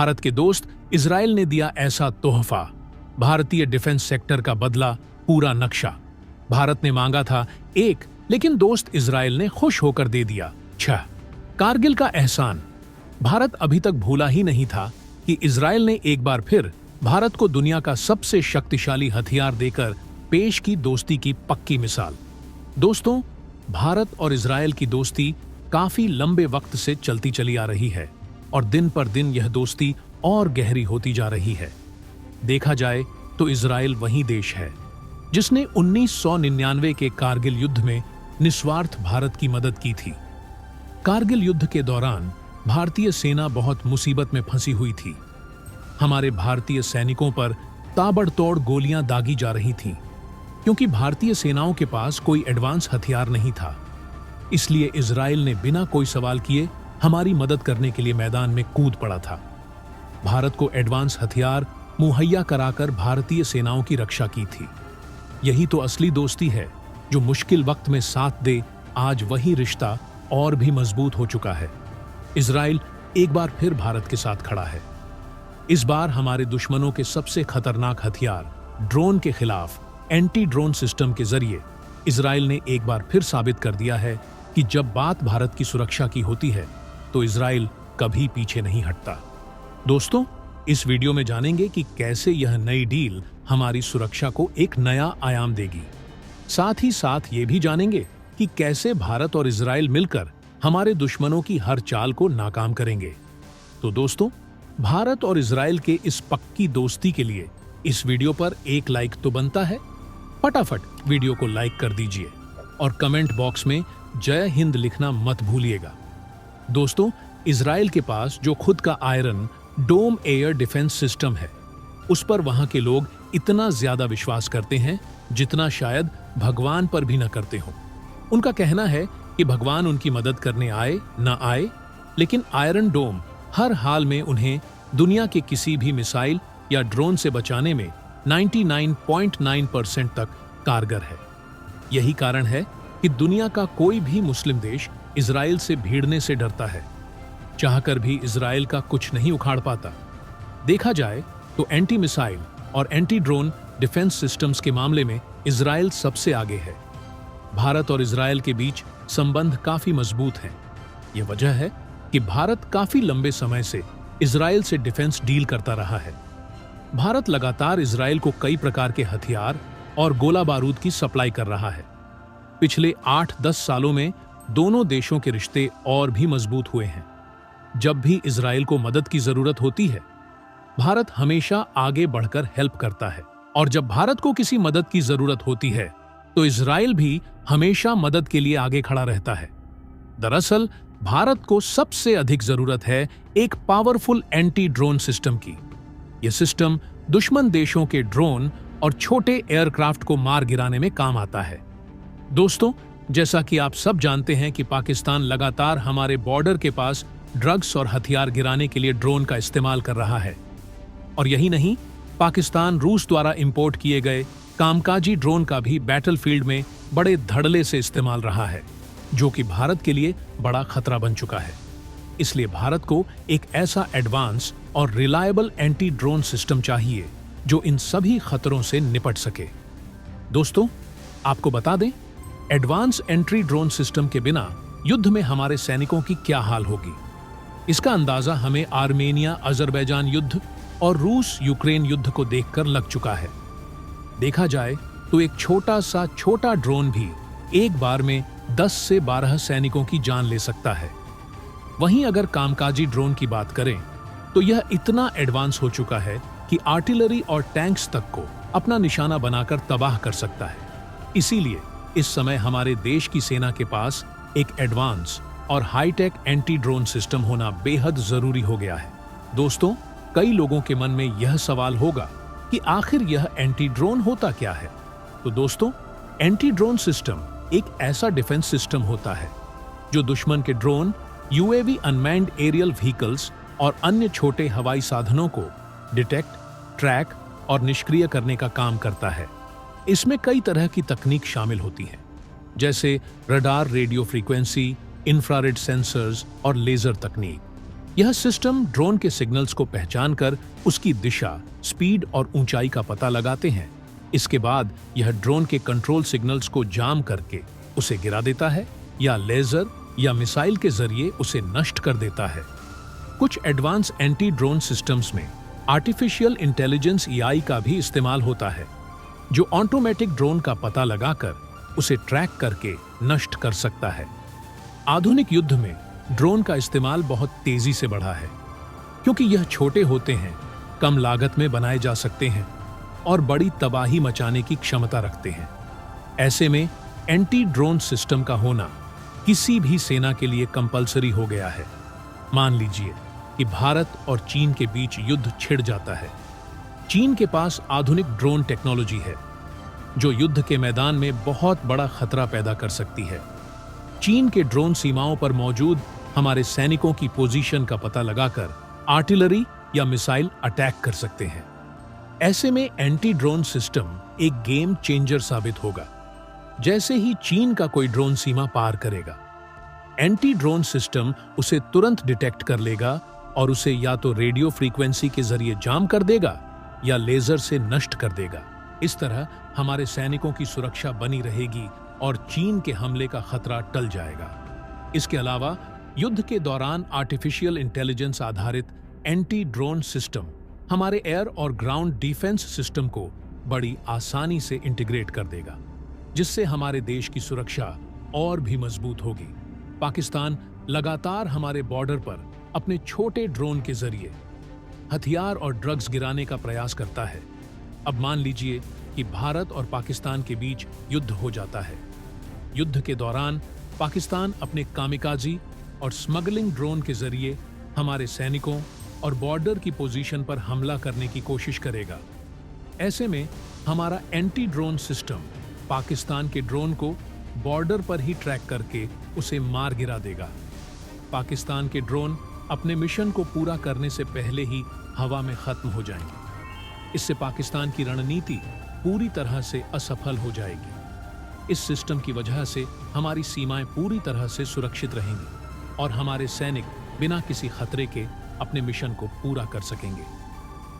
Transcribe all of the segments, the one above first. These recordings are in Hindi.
भारत के दोस्त इजराइल ने दिया ऐसा तोहफा, भारतीय डिफेंस सेक्टर का बदला पूरा नक्शा। भारत ने मांगा था एक, लेकिन दोस्त इजराइल ने खुश होकर दे दिया 6। कारगिल का एहसान। भारत अभी तक भूला ही नहीं था कि इजराइल ने एक बार फिर भारत को दुनिया का सबसे शक्तिशाली हथियार देकर पेश की दोस्ती की पक्की मिसाल। दोस्तों, भारत और इजराइल की दोस्ती काफी लंबे वक्त से चलती चली आ रही है और दिन पर दिन यह दोस्ती और गहरी होती जा रही है। देखा जाए तो इजराइल वही देश है जिसने 1999 के कारगिल युद्ध में निस्वार्थ भारत की मदद की थी। कारगिल युद्ध के दौरान भारतीय सेना बहुत मुसीबत में फंसी हुई थी। हमारे भारतीय सैनिकों पर ताबड़तोड़ गोलियां दागी जा रही थीं, क्योंकि भारतीय सेनाओं के पास कोई एडवांस हथियार नहीं था। इसलिए इजराइल ने बिना कोई सवाल किए हमारी मदद करने के लिए मैदान में कूद पड़ा था। भारत को एडवांस हथियार मुहैया कराकर भारतीय सेनाओं की रक्षा की थी। यही तो असली दोस्ती है, जो मुश्किल वक्त में साथ दे। आज वही रिश्ता और भी मजबूत हो चुका है। इजराइल एक बार फिर भारत के साथ खड़ा है। इस बार हमारे दुश्मनों के सबसे खतरनाक हथियार ड्रोन के खिलाफ एंटी ड्रोन सिस्टम के जरिए इजराइल ने एक बार फिर साबित कर दिया है कि जब बात भारत की सुरक्षा की होती है तो इजराइल कभी पीछे नहीं हटता। दोस्तों, इस वीडियो में जानेंगे कि कैसे यह नई डील हमारी सुरक्षा को एक नया आयाम देगी। साथ ही साथ ये भी जानेंगे कि कैसे भारत और इजराइल मिलकर हमारे दुश्मनों की हर चाल को नाकाम करेंगे। तो दोस्तों, भारत और इजराइल के इस पक्की दोस्ती के लिए इस वीडियो पर एक लाइक तो बनता है। फटाफट वीडियो को लाइक कर दीजिए और कमेंट बॉक्स में जय हिंद लिखना मत भूलिएगा। दोस्तों, इजराइल के पास जो खुद का आयरन डोम एयर डिफेंस सिस्टम है, उस पर वहां के लोग इतना ज्यादा विश्वास करते हैं जितना शायद भगवान पर भी न करते हों। उनका कहना है कि भगवान उनकी मदद करने आए न आए, लेकिन आयरन डोम हर हाल में उन्हें दुनिया के किसी भी मिसाइल या ड्रोन से बचाने में 99.9% तक कारगर है। यही कारण है कि दुनिया का कोई भी मुस्लिम देश इजराइल से भिड़ने से डरता है। चाहकर भी इजराइल का कुछ नहीं उखाड़ पाता। देखा जाए तो एंटी मिसाइल और एंटी ड्रोन डिफेंस सिस्टम्स के मामले में इजराइल सबसे आगे है। भारत और इजराइल के बीच संबंध काफी मजबूत हैं। यह वजह है कि भारत काफी लंबे समय से इजराइल से डिफेंस डील करता रहा है। भारत लगातार इजराइल को कई प्रकार के हथियार और गोला बारूद की सप्लाई कर रहा है। पिछले 8-10 सालों में दोनों देशों के रिश्ते और भी मजबूत हुए हैं। जब भी इजराइल को मदद की जरूरत होती है, भारत हमेशा आगे बढ़कर हेल्प करता है, और जब भारत को किसी मदद की जरूरत होती है तो इजराइल भी हमेशा मदद के लिए आगे खड़ा रहता है। दरअसल भारत को सबसे अधिक जरूरत है एक पावरफुल एंटी ड्रोन सिस्टम की। यह सिस्टम दुश्मन देशों के ड्रोन और छोटे एयरक्राफ्ट को मार गिराने में काम आता है। दोस्तों, जैसा कि आप सब जानते हैं कि पाकिस्तान लगातार हमारे बॉर्डर के पास ड्रग्स और हथियार गिराने के लिए ड्रोन का इस्तेमाल कर रहा है। और यही नहीं, पाकिस्तान रूस द्वारा इंपोर्ट किए गए कामकाजी ड्रोन का भी बैटलफील्ड में बड़े धड़ल्ले से इस्तेमाल रहा है, जो कि भारत के लिए बड़ा खतरा बन चुका है। इसलिए भारत को एक ऐसा एडवांस और रिलायबल एंटी ड्रोन सिस्टम चाहिए जो इन सभी खतरों से निपट सके। दोस्तों, आपको बता दें, एडवांस एंटी ड्रोन सिस्टम के बिना युद्ध में हमारे सैनिकों की क्या हाल होगी, इसका अंदाजा हमें आर्मेनिया अजरबैजान युद्ध और रूस यूक्रेन युद्ध को देखकर लग चुका है। देखा जाए तो एक छोटा ड्रोन भी एक बार में 10 से 12 सैनिकों की जान ले सकता है। वहीं अगर कामकाजी ड्रोन की बात करें तो यह इतना एडवांस हो चुका है कि आर्टिलरी और टैंक्स तक को अपना निशाना बनाकर तबाह कर सकता है। इसीलिए इस समय हमारे देश की सेना के पास एक एडवांस और हाईटेक एंटी ड्रोन सिस्टम होना बेहद जरूरी हो गया है। दोस्तों, कई लोगों के मन में यह सवाल होगा कि आखिर यह एंटी ड्रोन होता क्या है। तो दोस्तों, एंटी ड्रोन सिस्टम एक ऐसा डिफेंस सिस्टम होता है जो दुश्मन के drone, UAV unmanned aerial vehicles और अन्य छोटे हवाई साधनों को डिटेक्ट, ट्रैक और निष्क्रिय करने का काम करता है। इसमें कई तरह की तकनीक शामिल होती हैं, जैसे radar, radio frequency, infrared sensors और लेजर तकनीक। यह सिस्टम ड्रोन के सिग्नल्स को पहचान कर उसकी दिशा, स्पीड और ऊंचाई का पता लगाते हैं। इसके बाद यह ड्रोन के कंट्रोल सिग्नल्स को जाम करके उसे गिरा देता है या लेजर या मिसाइल के जरिए उसे नष्ट कर देता है। कुछ एडवांस एंटी ड्रोन सिस्टम्स में आर्टिफिशियल इंटेलिजेंस (एआई) का भी इस्तेमाल होता है, जो ऑटोमेटिक ड्रोन का पता लगाकर उसे ट्रैक करके नष्ट कर सकता है। आधुनिक युद्ध में ड्रोन का इस्तेमाल बहुत तेजी से बढ़ा है, क्योंकि यह छोटे होते हैं, कम लागत में बनाए जा सकते हैं और बड़ी तबाही मचाने की क्षमता रखते हैं। ऐसे में एंटी ड्रोन सिस्टम का होना किसी भी सेना के लिए कंपलसरी हो गया है। मान लीजिए कि भारत और चीन के बीच युद्ध छिड़ जाता है। चीन के पास आधुनिक ड्रोन टेक्नोलॉजी है, जो युद्ध के मैदान में बहुत बड़ा खतरा पैदा कर सकती है। चीन के ड्रोन सीमाओं पर मौजूद हमारे सैनिकों की पोजीशन का पता लगाकर आर्टिलरी या मिसाइल अटैक कर सकते हैं। ऐसे में एंटी ड्रोन सिस्टम एक गेम चेंजर साबित होगा। जैसे ही चीन का कोई ड्रोन सीमा पार करेगा, एंटी ड्रोन सिस्टम उसे तुरंत डिटेक्ट कर लेगा और उसे या तो रेडियो फ्रीक्वेंसी के जरिए जाम कर देगा या लेजर से नष्ट कर देगा। इस तरह हमारे सैनिकों की सुरक्षा बनी रहेगी और चीन के हमले का खतरा टल जाएगा। इसके अलावा युद्ध के दौरान आर्टिफिशियल इंटेलिजेंस आधारित एंटी ड्रोन सिस्टम हमारे एयर और ग्राउंड डिफेंस सिस्टम को बड़ी आसानी से इंटीग्रेट कर देगा, जिससे हमारे देश की सुरक्षा और भी मजबूत होगी। पाकिस्तान लगातार हमारे बॉर्डर पर अपने छोटे ड्रोन के जरिए हथियार और ड्रग्स गिराने का प्रयास करता है। अब मान लीजिए कि भारत और पाकिस्तान के बीच युद्ध हो जाता है। युद्ध के दौरान पाकिस्तान अपने कामिकाजी और स्मगलिंग ड्रोन के जरिए हमारे सैनिकों और बॉर्डर की पोजीशन पर हमला करने की कोशिश करेगा। ऐसे में हमारा एंटी ड्रोन सिस्टम पाकिस्तान के ड्रोन को बॉर्डर पर ही ट्रैक करके उसे मार गिरा देगा। पाकिस्तान के ड्रोन अपने मिशन को पूरा करने से पहले ही हवा में खत्म हो जाएंगे। इससे पाकिस्तान की रणनीति पूरी तरह से असफल हो जाएगी। इस सिस्टम की वजह से हमारी सीमाएं पूरी तरह से सुरक्षित रहेंगी और हमारे सैनिक बिना किसी खतरे के अपने मिशन को पूरा कर सकेंगे।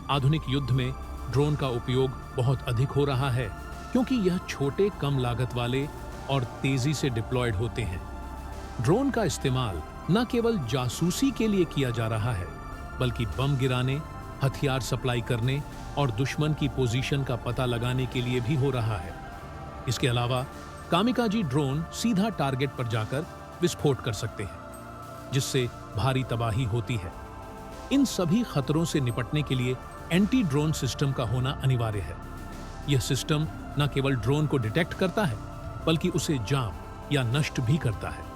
आधुनिक युद्ध में ड्रोन का उपयोग बहुत अधिक हो रहा है, क्योंकि यह छोटे, कम लागत वाले और तेजी से डिप्लॉयड होते हैं। ड्रोन का इस्तेमाल न केवल जासूसी के लिए किया जा रहा है, बल्कि बम गिराने, हथियार सप्लाई करने और दुश्मन की पोजीशन का पता लगाने के लिए भी हो रहा है। इसके अलावा कामिकाजी ड्रोन सीधा टारगेट पर जाकर विस्फोट कर सकते हैं, जिससे भारी तबाही होती है। इन सभी खतरों से निपटने के लिए एंटी ड्रोन सिस्टम का होना अनिवार्य है। यह सिस्टम न केवल ड्रोन को डिटेक्ट करता है, बल्कि उसे जाम या नष्ट भी करता है।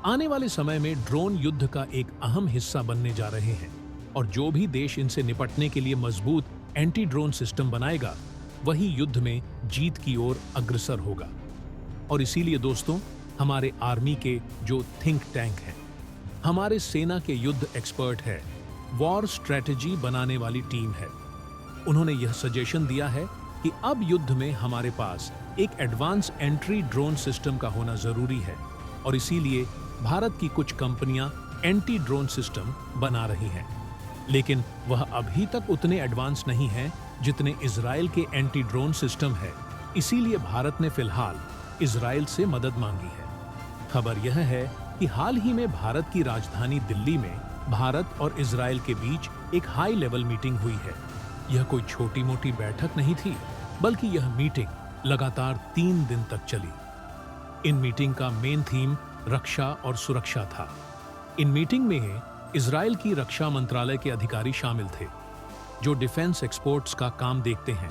आने वाले समय में ड्रोन युद्ध का एक अहम हिस्सा बनने जा रहे हैं, और जो भी देश इनसे निपटने के लिए मजबूत एंटी ड्रोन सिस्टम बनाएगा, वही युद्ध में जीत की ओर अग्रसर होगा। और इसीलिए दोस्तों, हमारे आर्मी के जो थिंक टैंक हैं, हमारे सेना के युद्ध एक्सपर्ट है, वॉर स्ट्रेटेजी बनाने वाली टीम है, उन्होंने यह सजेशन दिया है कि अब युद्ध में हमारे पास एक एडवांस एंट्री ड्रोन सिस्टम का होना जरूरी है, और इसीलिए भारत की कुछ कंपनियां एंटी ड्रोन सिस्टम बना रही हैं। लेकिन वह अभी तक उतने एडवांस नहीं हैं जितने इजराइल के एंटी ड्रोन सिस्टम है। इसीलिए भारत ने फिलहाल इजराइल से मदद मांगी है। खबर यह है कि हाल ही में भारत की राजधानी दिल्ली में भारत और इजराइल के बीच एक हाई लेवल मीटिंग हुई है। यह कोई छोटी मोटी बैठक नहीं थी, बल्कि यह मीटिंग लगातार 3 दिन तक चली। इन मीटिंग का मेन थीम रक्षा और सुरक्षा था। इन मीटिंग में इजराइल की रक्षा मंत्रालय के अधिकारी शामिल थे, जो डिफेंस एक्सपोर्ट्स का काम देखते हैं।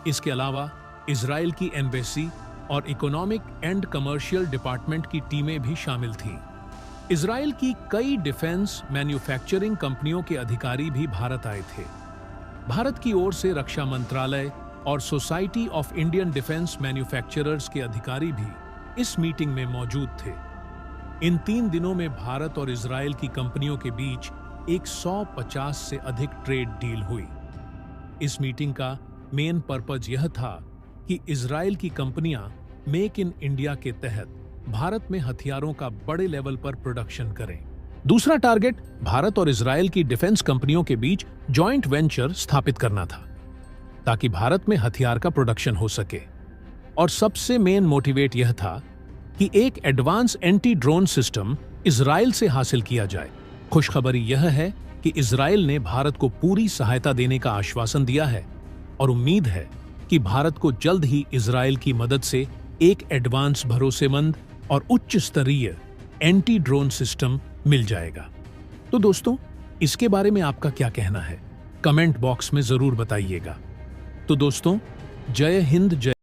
इसके अलावा इजराइल की एम्बेसी और इकोनॉमिक एंड कमर्शियल डिपार्टमेंट की टीमें भी शामिल थीं। इजराइल की कई डिफेंस मैन्युफैक्चरिंग कंपनियों के अधिकारी भी भारत आए थे। भारत की ओर से रक्षा मंत्रालय और society of Indian defence manufacturers के अधिकारी भी इस मीटिंग में मौजूद थे। इन 3 दिनों में भारत और इजराइल की कंपनियों के बीच 150 से अधिक ट्रेड डील हुई। इस मीटिंग का मेन पर्पज यह था कि इजराइल की कंपनियां मेक इन इंडिया के तहत भारत में हथियारों का बड़े लेवल पर प्रोडक्शन करें। दूसरा टारगेट भारत और इजरायल की डिफेंस कंपनियों के बीच जॉइंट वेंचर स्थापित करना था, ताकि भारत में हथियार का प्रोडक्शन हो सके। और सबसे मेन मोटिवेट यह था कि एक advance anti drone system Israel से हासिल किया जाए। खुशखबरी यह है कि इजरायल ने भारत को पूरी सहायता देने का आश्वासन दिया है और उम्मीद है कि भारत को जल्द ही इजरायल की मदद से एक एडवांस, भरोसेमंद और उच्च स्तरीय एंटी ड्रोन सिस्टम मिल जाएगा। तो दोस्तों, इसके बारे में आपका क्या कहना है? कमेंट बॉक्स में जरूर बताइएगा। तो दोस्तों, जय हिंद, जय